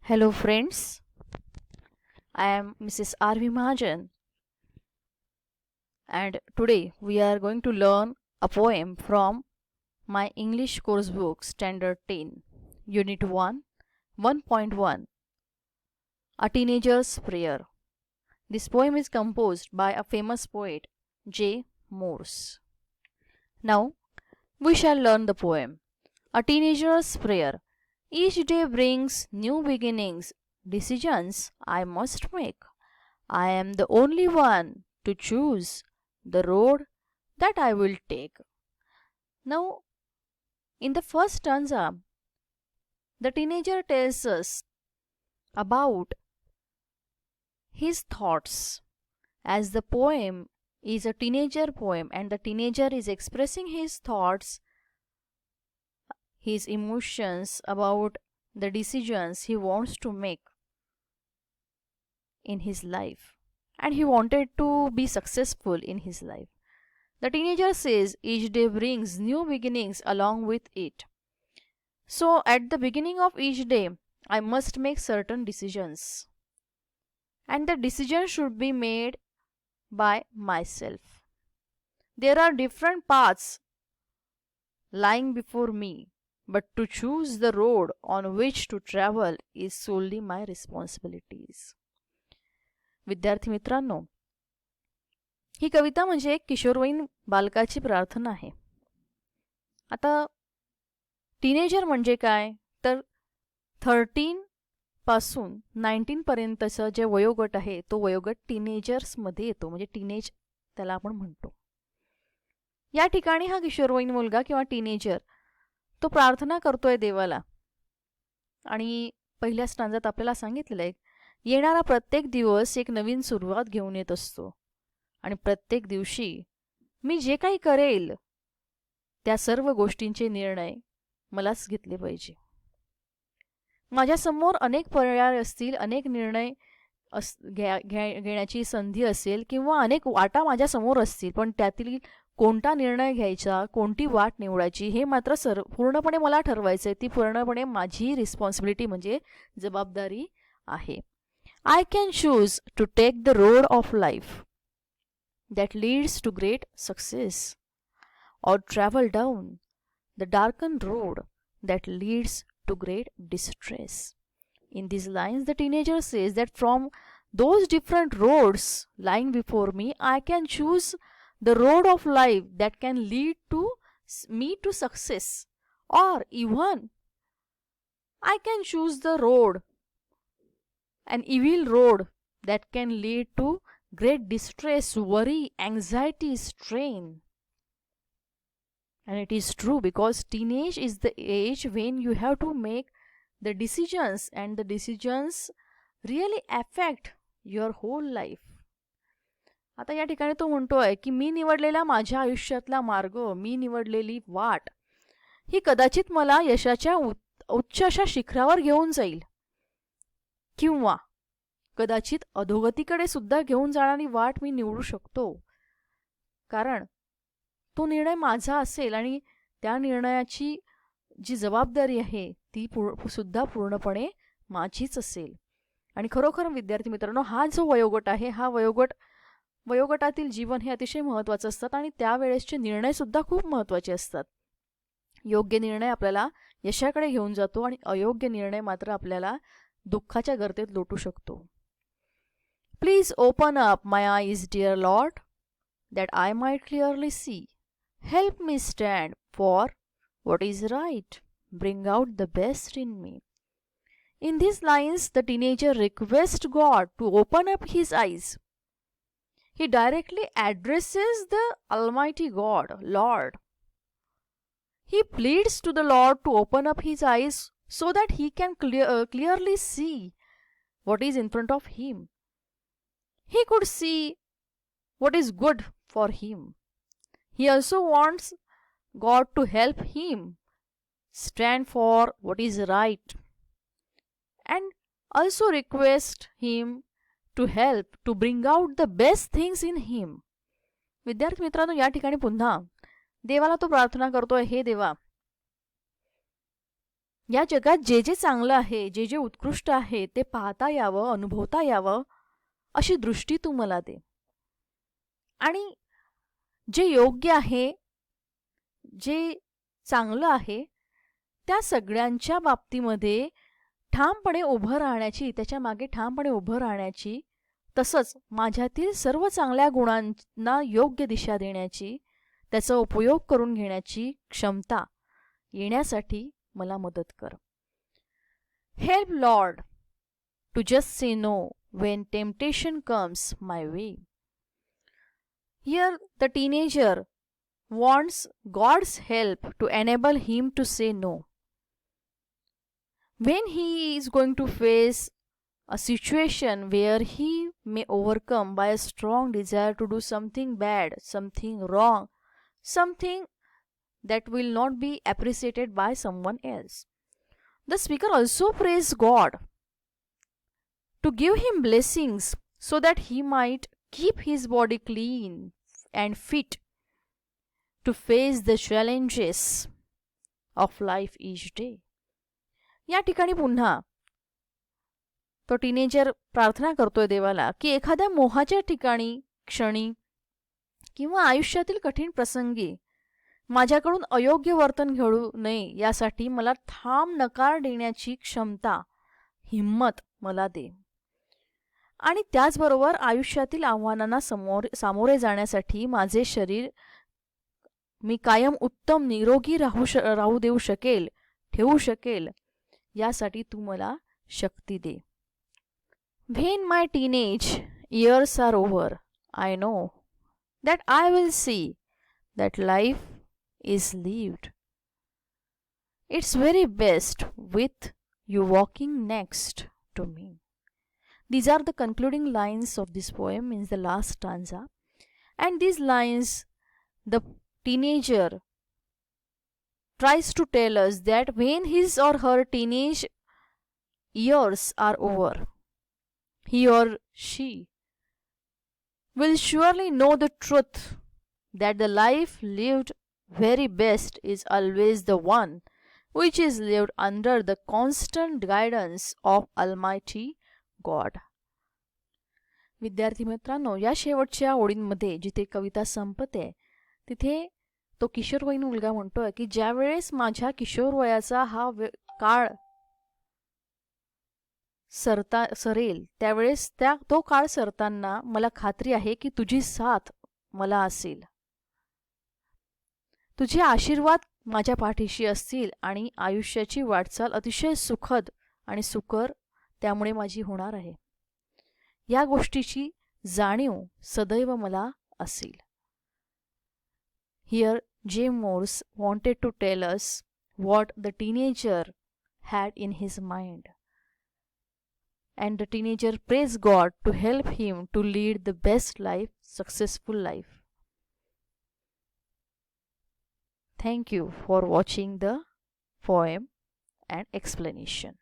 Hello friends, I am Mrs. R.V. Mahajan and today we are going to learn a poem from my English course book Standard 10, Unit 1, 1.1, A Teenager's Prayer. This poem is composed by a famous poet, J. Morse. Now we shall learn the poem. A Teenager's Prayer. Each day brings new beginnings, decisions I must make. I am the only one to choose the road that I will take. Now, in the first stanza, the teenager tells us about his thoughts, as the poem is a teenager poem and the teenager is expressing his thoughts, his emotions about the decisions he wants to make in his life, and he wanted to be successful in his life. The teenager says each day brings new beginnings along with it. So, at the beginning of each day, I must make certain decisions, and the decision should be made by myself. There are different paths lying before me, but to choose the road on which to travel is solely my responsibilities. विद्यार्थी मित्रांनो, ही कविता म्हणजे एक किशोरवयीन बालकाची प्रार्थना आहे. आता teenager म्हणजे काय तर 13 पासून 19 पर्यंतचं जे वयोगट आहे तो वयोगट टीनेजर्समध्ये येतो, म्हणजे टीनेज त्याला आपण म्हणतो. या ठिकाणी हा किशोरवयीन मुलगा किंवा टीनेजर तो प्रार्थना करतोय देवाला. आणि पहिल्या स्टांजात आपल्याला सांगितलेलं आहे, येणारा प्रत्येक दिवस एक नवीन सुरुवात घेऊन येत असतो आणि प्रत्येक दिवशी मी जे काही करेल त्या सर्व गोष्टींचे निर्णय मलाच घेतले पाहिजे. माझ्यासमोर अनेक पर्याय असतील, अनेक निर्णय घेण्याची संधी असेल किंवा अनेक वाटा माझ्यासमोर असतील, पण त्यातील कोणता निर्णय घ्यायचा, कोणती वाट निवडायची हे मात्र पूर्णपणे मला ठरवायचं आहे. ती पूर्णपणे माझी रिस्पॉन्सिबिलिटी म्हणजे जबाबदारी आहे. I can choose to take the road of life that leads to great success or travel down the darkened road that leads to great distress. In these lines, the teenager says that from those different roads lying before me, I can choose the road of life that can lead to me to success, or even I can choose the road, an evil road that can lead to great distress, worry, anxiety, strain. And it is true, because teenage is the age when you have to make the decisions, and the decisions really affect your whole life. आता या ठिकाणी तो म्हणतोय की मी निवडलेला माझ्या आयुष्यातला मार्ग, मी निवडलेली वाट ही कदाचित मला यशाच्या उच्च अशा शिखरावर घेऊन जाईल, किंवा कदाचित अधोगतीकडे सुद्धा घेऊन जाणारी वाट मी निवडू शकतो, कारण तो निर्णय माझा असेल आणि त्या निर्णयाची जी जबाबदारी आहे ती सुद्धा पूर्णपणे माझीच असेल. आणि खरोखर विद्यार्थी मित्रांनो, हा जो वयोगट आहे, हा वयोगटातील जीवन हे अतिशय महत्त्वाचं असतात आणि त्यावेळेसचे निर्णयसुद्धा खूप महत्त्वाचे असतात. योग्य निर्णय आपल्याला यशाकडे घेऊन जातो आणि अयोग्य निर्णय मात्र आपल्याला दुःखाच्या गर्तेत लोटू शकतो. Please open up my eyes, dear Lord, that I might clearly see. Help me stand for what is right. Bring out the best in me. In these lines, the teenager requests God to open up his eyes. He directly addresses the Almighty God, Lord. He pleads to the Lord to open up his eyes so that he can clearly see what is in front of him. He could see what is good for him. He also wants God to help him stand for what is right, and also request him to help to bring out the best things in him. विद्यार्थी मित्रांनो, या ठिकाणी पुन्हा देवाला तो प्रार्थना करतोय, हे देवा, या जगात जे जे चांगलं आहे, जे जे उत्कृष्ट आहे ते पाहता यावं, अनुभवता यावं अशी दृष्टी तू मला दे. आणि जे योग्य आहे, जे चांगलं आहे, त्या सगळ्यांच्या बाबतीमध्ये ठामपणे उभं राहण्याची, त्याच्या मागे ठामपणे उभं राहण्याची, तसंच माझ्यातील सर्व चांगल्या गुणांना योग्य दिशा देण्याची, त्याचा उपयोग करून घेण्याची क्षमता येण्यासाठी मला मदत कर. Help lord to just say no when temptation comes my way. Here the teenager wants God's help to enable him to say no. When he is going to face a situation where he may overcome by a strong desire to do something bad, something wrong, something that will not be appreciated by someone else. The speaker also prays God to give him blessings so that he might keep his body clean and fit to face the challenges of life each day. या ठिकाणी पुन्हा तो teenager प्रार्थना करतोय देवाला की एखाद्या मोहाच्या ठिकाणी, क्षणी किंवा आयुष्यातील कठीण प्रसंगी माझ्याकडून अयोग्य वर्तन घडू नये यासाठी मला ठाम नकार देण्याची क्षमता, हिम्मत मला दे. आणि त्याचबरोबर आयुष्यातील आव्हानांना सामोरे जाण्यासाठी माझे शरीर मी कायम उत्तम निरोगी राहू देऊ शकेल, ठेवू शकेल, यासाठी तू मला शक्ती दे. When my teenage years are over, I know that I will see that life is lived its very best with you walking next to me. These are the concluding lines of this poem, means the last stanza. And these lines, the teenager tries to tell us that when his or her teenage years are over, he or she will surely know the truth that the life lived very best is always the one which is lived under the constant guidance of Almighty God. विद्यार्थी मित्रांनो, या शेवटच्या ओळींमध्ये जिथे कविता संपते तिथे तो किशोरवयीन मुलगा म्हणतोय की ज्या वेळेस माझ्या किशोरवयाचा हा काळ सरेल त्यावेळेस तो काळ सरताना मला खात्री आहे की तुझी साथ मला असेल, तुझे आशीर्वाद माझ्या पाठीशी असतील आणि आयुष्याची वाटचाल अतिशय सुखद आणि सुकर त्यामुळे माझी होणार आहे. या गोष्टीची जाणीव सदैव मला असेल. Here James Morse wanted to tell us what the teenager had in his mind. And the teenager prays God to help him to lead the best life, successful life. Thank you for watching the poem and explanation.